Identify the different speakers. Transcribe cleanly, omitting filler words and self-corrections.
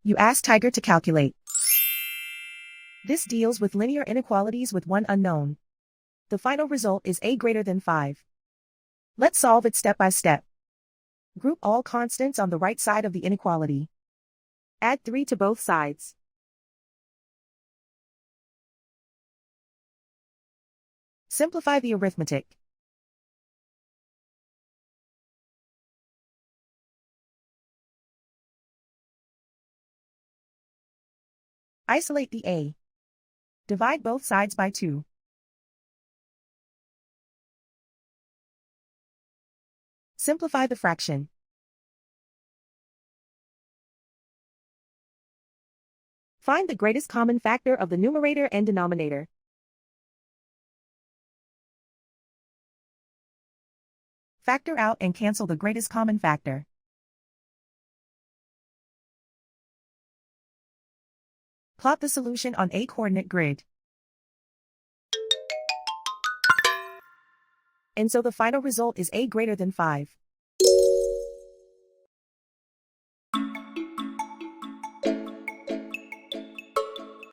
Speaker 1: You ask Tiger to calculate. This deals with linear inequalities with one unknown. The final result is a greater than 5. Let's solve it step by step. Group all constants on the right side of the inequality. Add 3 to both sides. Simplify the arithmetic. Isolate the a. Divide both sides by 2. Simplify the fraction. Find the greatest common factor of the numerator and denominator. Factor out and cancel the greatest common factor. Plot the solution on a coordinate grid. And so the final result is a greater than 5.